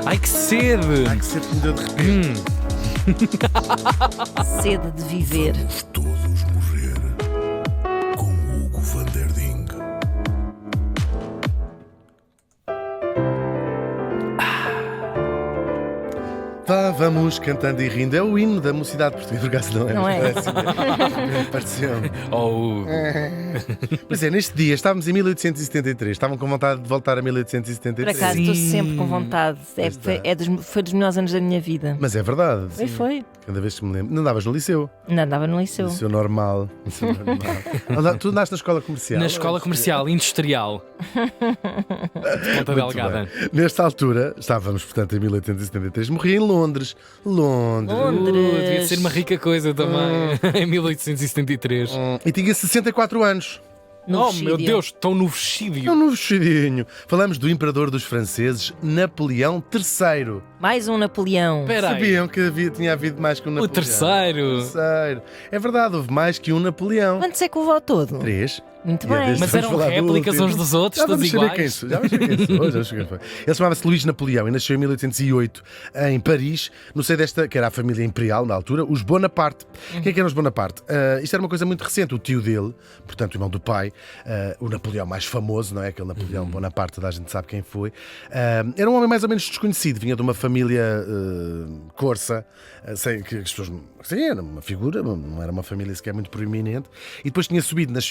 Ai, que sede! Ai, que sede que me deu de repente. Sede de viver. Vamos todos morrer com Hugo van der Ding. Vamos cantando e rindo. É o hino da mocidade portuguesa. Por acaso não é? Não mas é? Pareceu-me. Oh, Pois é, neste dia estávamos em 1873. Estavam com vontade de voltar a Por 1873. acaso estou Sim. sempre com vontade. Foi dos melhores anos da minha vida. Mas é verdade. Foi. Cada vez que me lembro. Não andavas no liceu. Não andava no liceu. Liceu normal. Liceu normal. Tu andaste na escola comercial. na escola comercial industrial de Ponta Muito Delgada. bem. Nesta altura, estávamos, portanto, em 1873. Morri em Londres. Londres. Devia ser uma rica coisa também. Em 1873. E tinha 64 anos. No Oh, meu vexídio. Deus, tão no É um vexídio. novo vestidinho. Falamos do imperador dos franceses, Napoleão III. Mais um Napoleão. Espera aí. Sabiam que tinha havido mais que um O Napoleão? terceiro. Terceiro. É verdade, houve mais que um Napoleão. Quanto é que levou ao todo? 3. Muito E é bem. deste- Mas Vamos eram falar do réplicas último. uns dos outros, Já todos vamos saber quem iguais. sou. Já vamos saber quem sou. Já vamos saber quem foi. Ele chamava-se Luís Napoleão e nasceu em 1808 em Paris, no seio desta, que era a família imperial na altura, os Bonaparte. Quem é que eram os Bonaparte? Isto era uma coisa muito recente. O tio dele, portanto o irmão do pai, o Napoleão mais famoso, não é? Aquele Napoleão Bonaparte, toda a gente sabe quem foi. Era um homem mais ou menos desconhecido, vinha de uma família corsa, sem que as pessoas. Sim, era uma figura, não era uma família sequer muito proeminente. E depois tinha subido nas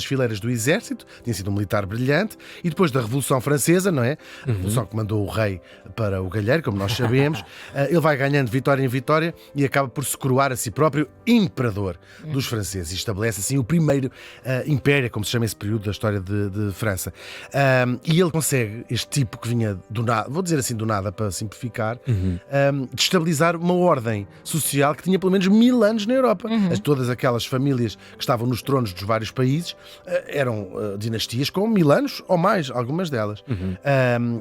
fileiras do exército, tinha sido um militar brilhante, e depois da Revolução Francesa, não é? A Revolução que mandou o rei para o galheiro, como nós sabemos, ele vai ganhando de vitória em vitória e acaba por se coroar a si próprio imperador dos franceses. E estabelece assim o primeiro império, como se chama esse período da história de França. E ele consegue, este tipo que vinha do nada, vou dizer assim do nada para simplificar, destabilizar uma ordem social que tinha pelo menos 1000 anos na Europa. Todas aquelas famílias que estavam nos tronos dos vários países eram dinastias com 1000 anos ou mais, algumas delas.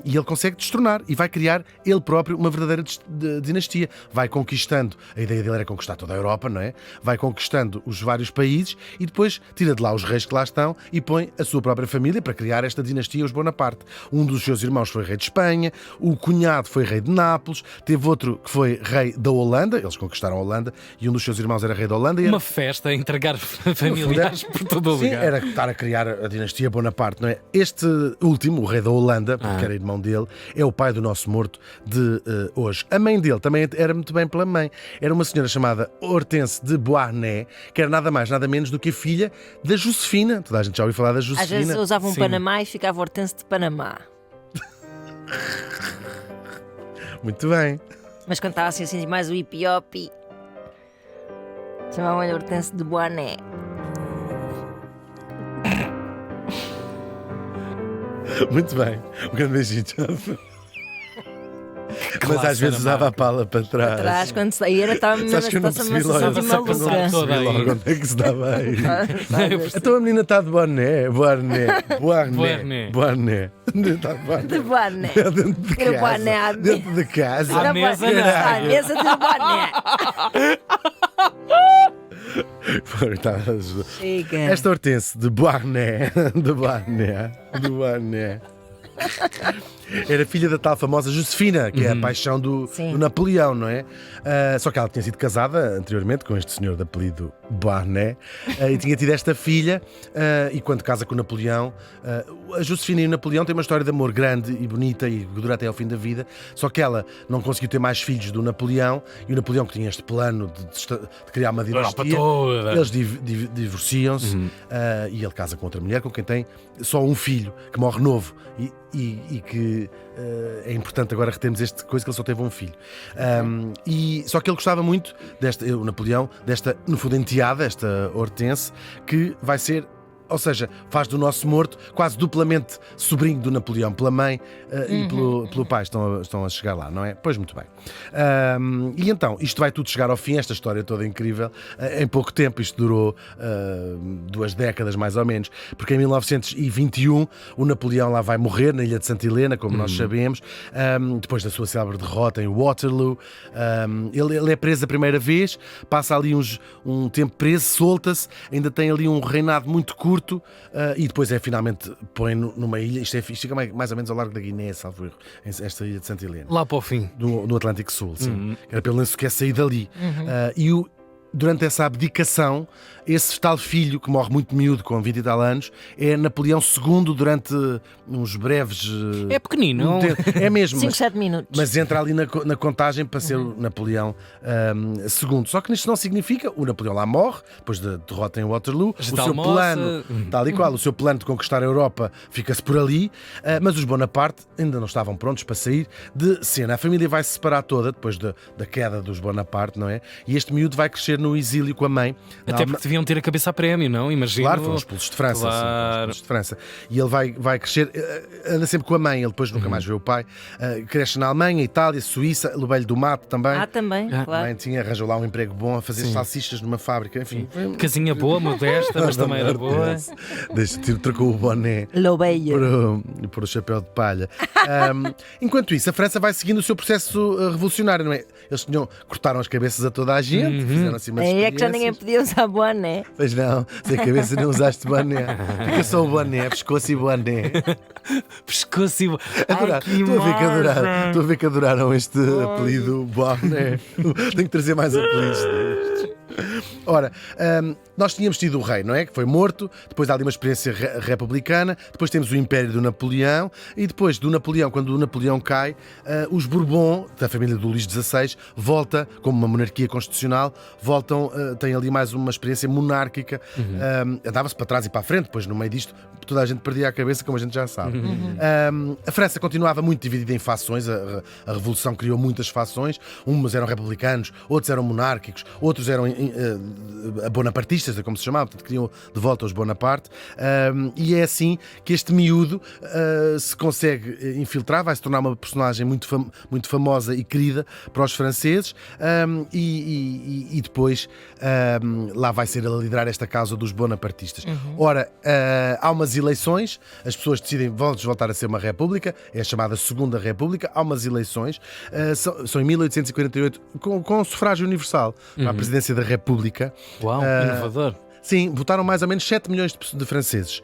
E ele consegue destronar e vai criar ele próprio uma verdadeira dinastia. Vai conquistando, a ideia dele era conquistar toda a Europa, não é? Vai conquistando os vários países e depois tira de lá os reis que lá estão e põe a sua própria família para criar esta dinastia, os Bonaparte. Um dos seus irmãos foi rei de Espanha, o cunhado foi rei de Nápoles, teve outro que foi rei da Holanda, eles conquistaram a Holanda, e um dos seus irmãos era rei da Holanda. E Uma festa a entregar familiares por todo o Sim, lugar. era estar a criar a dinastia Bonaparte, não é? Este último, o rei da Holanda, porque era irmão dele, é o pai do nosso morto de hoje. A mãe dele também era muito bem pela mãe. Era uma senhora chamada Hortense de Beauharnais, que era nada mais, nada menos do que a filha da Josefina. Toda a gente já ouviu falar da Às vezes Josefina. usava um Sim. Panamá e ficava Hortense de Panamá. Muito bem. Mas quando estava assim mais o hipiopi, chamavam-lhe Hortense de Boané. Muito bem. Um grande beijinho. Mas Classe às vezes da usava a marca. pala para trás. Atrás, quando saía, estava mesmo Sabes que eu não uma percebi situação logo. de Estava-se a passar maluca. toda Percebi aí. logo onde é que se dava aí. Sabes? Então a menina está de boné. Boné. Boné. Boné. Está de boné. De Boané. Dentro de Era casa. boné à Dentro de casa. À mesa, não. À mesa de Boané. Chega. Esta Hortense de Beauharnais, era filha da tal famosa Josefina, que é a paixão do Napoleão, não é? Só que ela tinha sido casada anteriormente com este senhor de apelido Beauharnais e tinha tido esta filha. E quando casa com o Napoleão, a Josefina e o Napoleão têm uma história de amor grande e bonita e que dura até ao fim da vida. Só que ela não conseguiu ter mais filhos do Napoleão, e o Napoleão, que tinha este plano de criar uma Europa dinastia, toda. eles divorciam-se e ele casa com outra mulher com quem tem só um filho, que morre novo e que é importante agora retermos esta coisa, que ele só teve um filho. Só que ele gostava muito, o Napoleão, desta, no fundo, enteada, esta Hortense, que vai ser... Ou seja, faz do nosso morto quase duplamente sobrinho do Napoleão, pela mãe e pelo pai. Estão a chegar lá, não é? Pois, muito bem. E então, isto vai tudo chegar ao fim, esta história toda incrível, em pouco tempo. Isto durou 2 décadas, mais ou menos, porque em 1921 o Napoleão lá vai morrer na ilha de Santa Helena, como nós sabemos, depois da sua célebre derrota em Waterloo. Ele é preso a primeira vez, passa ali um tempo preso, solta-se, ainda tem ali um reinado muito curto, curto e depois finalmente põe numa ilha, isto fica mais ou menos ao largo da Guiné, salvo erro, esta ilha de Santa Helena. Lá para o fim. No Atlântico Sul, sim. Era pelo menos quer sair dali. Durante essa abdicação, esse tal filho, que morre muito miúdo, com 20 e tal anos, é Napoleão II durante uns breves... É pequenino. É mesmo. 5, 7 minutos. Mas entra ali na contagem para ser o Napoleão II. Só que isto não significa, o Napoleão lá morre, depois da derrota em Waterloo, o seu plano, tal e qual, o seu plano de conquistar a Europa fica-se por ali, mas os Bonaparte ainda não estavam prontos para sair de cena. A família vai se separar toda, depois da queda dos Bonaparte, não é? E este miúdo vai crescer no exílio com a mãe. Até porque deviam ter a cabeça a prémio, não? Imagino. Claro, foram expulsos de França. Claro. Sim, foram expulsos de França. E ele vai crescer, anda sempre com a mãe, ele depois nunca mais vê o pai. Cresce na Alemanha, Itália, Suíça, Lobelho do Mato também. Também, A claro. mãe arranjou lá um emprego bom a fazer salsichas numa fábrica, enfim. Casinha boa, modesta, mas também era boa. Trocou o boné Lobeia. por o chapéu de palha. Enquanto isso, a França vai seguindo o seu processo revolucionário, não é? Eles cortaram as cabeças a toda a gente, fizeram assim umas É que já ninguém experiências. podia usar boné. Pois não, sem cabeça não usaste boné. Fica só o boné, pescoço e boné. Pescoço e... Adorar. Estou a ver que adoraram este apelido boné. Tenho que trazer mais apelidos destes. Ora, nós tínhamos tido o rei, não é? Que foi morto, depois há ali uma experiência republicana, depois temos o Império do Napoleão e depois do Napoleão, quando o Napoleão cai, os Bourbon, da família do Luís XVI, volta, como uma monarquia constitucional, têm ali mais uma experiência monárquica, andava-se para trás e para a frente, depois no meio disto toda a gente perdia a cabeça, como a gente já sabe. A França continuava muito dividida em fações, a Revolução criou muitas fações, umas eram republicanos, outros eram monárquicos, outros eram bonapartistas, é como se chamava, portanto queriam de volta os Bonaparte, e é assim que este miúdo se consegue infiltrar, vai se tornar uma personagem muito famosa e querida para os franceses, e depois lá vai ser ele a liderar esta causa dos bonapartistas. Ora, há umas eleições, as pessoas decidem voltar a ser uma república, é a chamada Segunda República, há umas eleições, são em 1848, com sufrágio universal, para a presidência da República. Uau, inovador. Sim, votaram mais ou menos 7 milhões de franceses.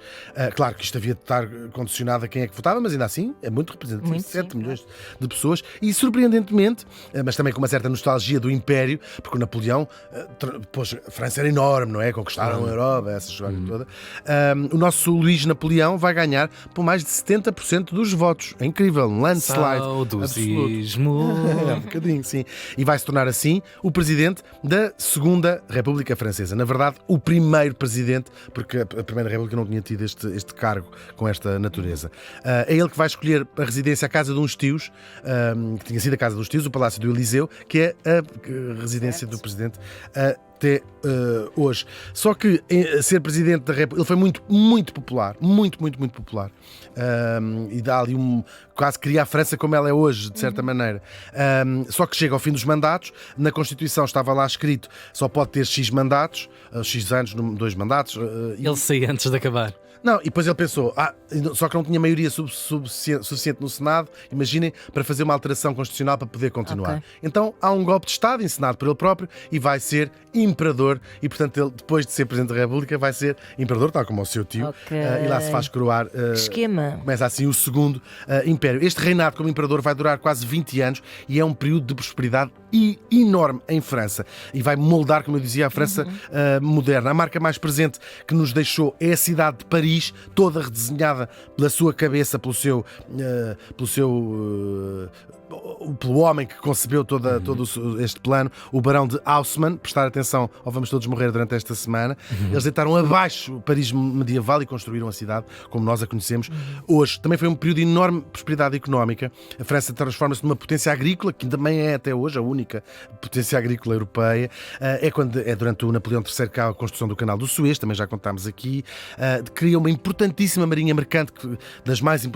Claro que isto havia de estar condicionado a quem é que votava, mas ainda assim é muito representativo. Muito, 7 sim, milhões de pessoas. E surpreendentemente, mas também com uma certa nostalgia do Império, porque o Napoleão, a França era enorme, não é? Conquistaram a Europa, essa história toda. O nosso Luís Napoleão vai ganhar por mais de 70% dos votos. É incrível, um landslide. Saudosismo. É um bocadinho, sim. E vai se tornar assim o presidente da Segunda República Francesa. Na verdade, o primeiro presidente, porque a Primeira República não tinha tido este cargo com esta natureza. É ele que vai escolher a residência, a casa de uns tios, que tinha sido a casa dos tios, o Palácio do Eliseu, que é a residência do presidente até hoje. Só que ser presidente da República, ele foi muito, muito popular, muito popular. E dá ali quase cria a França como ela é hoje, de certa maneira. Só que chega ao fim dos mandatos, na Constituição estava lá escrito, só pode ter X mandatos, X anos, 2 mandatos. Ele saía antes de acabar. Não, e depois ele pensou, só que não tinha maioria suficiente no Senado, imaginem, para fazer uma alteração constitucional para poder continuar. Okay. Então há um golpe de Estado encenado por ele próprio e vai ser imperador, e portanto ele, depois de ser Presidente da República, vai ser imperador, tal como o seu tio, Okay. E lá se faz coroar. Esquema. Começa assim o segundo império. Este reinado como imperador vai durar quase 20 anos e é um período de prosperidade enorme em França, e vai moldar, como eu dizia, a França moderna. A marca mais presente que nos deixou é a cidade de Paris, toda redesenhada pela sua cabeça, pelo homem que concebeu todo este plano, o Barão de Haussmann. Prestar atenção ao Vamos Todos Morrer durante esta semana. Eles deitaram abaixo o Paris medieval e construíram a cidade como nós a conhecemos hoje. Também foi um período de enorme prosperidade económica. A França transforma-se numa potência agrícola, que também é até hoje a única potência agrícola europeia. É durante o Napoleão III que há a construção do Canal do Suez, também já contámos aqui. Cria uma importantíssima marinha mercante,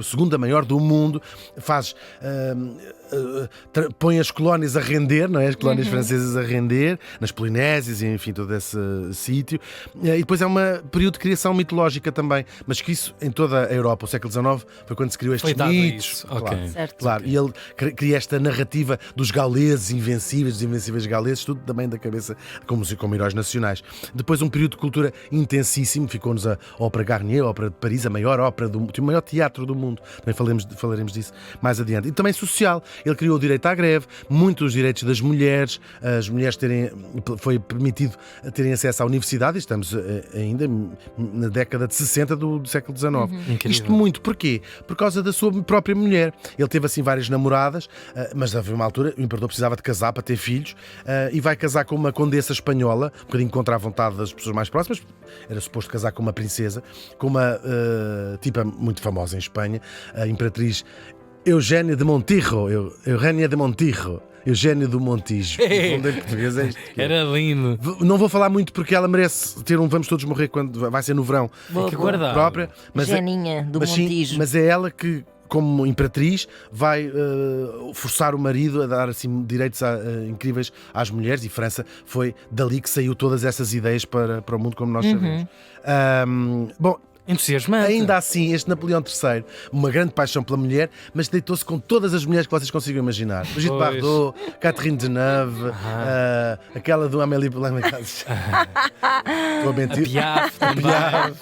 segunda maior do mundo, põe as colónias a render, não é? As colónias francesas a render, nas Polinésias e enfim, todo esse sítio. E depois é um período de criação mitológica também, mas que isso em toda a Europa, o século XIX, foi quando se criou estes mitos. Isso. Claro, Ok. Certo. claro. E ele cria esta narrativa dos gauleses invencíveis, dos invencíveis gauleses, tudo também da cabeça como heróis nacionais. Depois um período de cultura intensíssimo, ficou-nos a Ópera Garnier, a Ópera de Paris, a maior ópera, o maior teatro do mundo. Também falaremos disso mais adiante. E também social. Ele criou o direito à greve, muitos direitos das mulheres, as mulheres foi permitido terem acesso à universidade, e estamos ainda na década de 60 do século XIX. Incrível. Isto muito, porquê? Por causa da sua própria mulher. Ele teve assim várias namoradas, mas havia uma altura, o imperador precisava de casar para ter filhos, e vai casar com uma condessa espanhola, um bocadinho contra a vontade das pessoas mais próximas, era suposto casar com uma princesa, com uma tipa muito famosa em Espanha, a imperatriz Eugénia de Montijo, Eugénia de Montijo, Eugénio do Montijo. Em português é isto. Era lindo. Não vou falar muito porque ela merece ter um Vamos Todos Morrer quando vai ser no verão Boa, que boa. guardar. própria. Mas Geninha do mas sim, Montijo. mas é ela que, como imperatriz, vai forçar o marido a dar assim direitos incríveis às mulheres, e França foi dali que saiu todas essas ideias para o mundo como nós sabemos. Bom, Entusiasmante. ainda assim, este Napoleão III, uma grande paixão pela mulher, mas deitou-se com todas as mulheres que vocês consigam imaginar. Brigitte Pois. Bardot, Catherine Deneuve, aquela do Amélie Poulain. Estou a mentir. Piaf também. Piaf,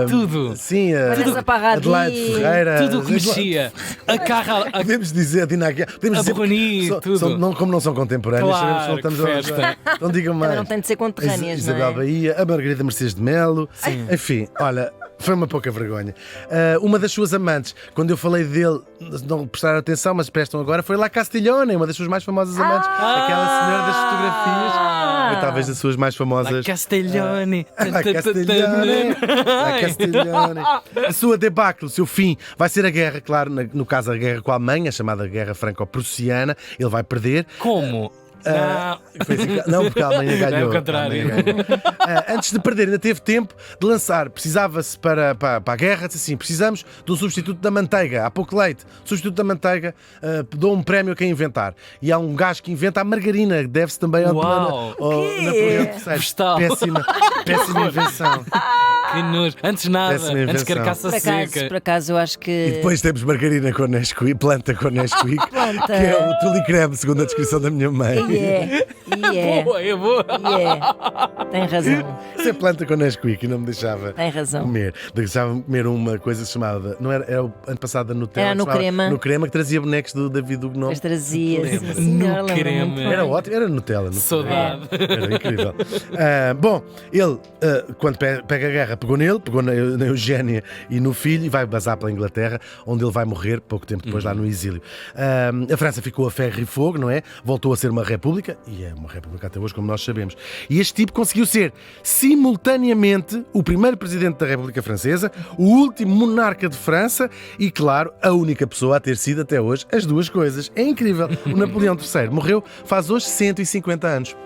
Tudo. sim, Vanessa Paradis. Adelaide Ferreira. Tudo o que mexia. A Carla. Podemos dizer, Dina Aguiar, podemos A dizer, Borroni, tudo. como não são contemporâneos, Claro, sabemos que não que estamos festa. Não digam mais. Também não tem de ser conterrâneas, Isabel não é? Bahia, a Margarida Mercedes de Melo, enfim, olha, foi uma pouca vergonha. Uma das suas amantes, quando eu falei dele, não prestaram atenção, mas prestam agora, foi La Castiglione, uma das suas mais famosas amantes, aquela senhora das fotografias, foi talvez das suas mais famosas. La Castiglione. La Castiglione, La Castiglione. A sua debacle, o seu fim, vai ser a guerra, claro, no caso a guerra com a Alemanha, a chamada Guerra Franco-Prussiana. Ele vai perder. Como? Não. Foi assim não, porque a Alemanha ganhou. É o contrário. A Alemanha ganhou. Antes de perder, ainda teve tempo de lançar. Precisava-se para a guerra, disse assim: precisamos de um substituto da manteiga. Há pouco leite. Substituto da manteiga, dou um prémio a quem inventar. E há um gajo que inventa a margarina, que deve-se também ao Uau. Napoleão III. Vegetal. Péssima invenção. Que nojo. Antes nada. Péssima Antes invenção. carcaça seca. Por acaso, eu acho que. E depois temos margarina com Nesquik, planta com Nesquik, Planta. que é o tulicreme, segundo a descrição da minha mãe. Boa, é boa. Tem razão. Isso é planta com Nesquik e não me deixava Tem razão. comer. Deixava-me comer uma coisa chamada. Não era o ano passado da Nutella. Era que no se chamava crema. No crema, que trazia bonecos do David do Gnome. Mas trazia, sim, Lembra? senhora, No lembro creme. muito bem. Era ótimo, era Nutella. Saudade. Era incrível. Bom, ele, quando pega a guerra, pegou na Eugénia e no filho, e vai basar pela Inglaterra, onde ele vai morrer pouco tempo depois, lá no exílio. A França ficou a ferro e fogo, não é? Voltou a ser uma república, e é uma república até hoje, como nós sabemos. E este tipo conseguiu ser simultaneamente o primeiro presidente da República Francesa, o último monarca de França e, claro, a única pessoa a ter sido até hoje as duas coisas. É incrível. O Napoleão III morreu faz hoje 150 anos.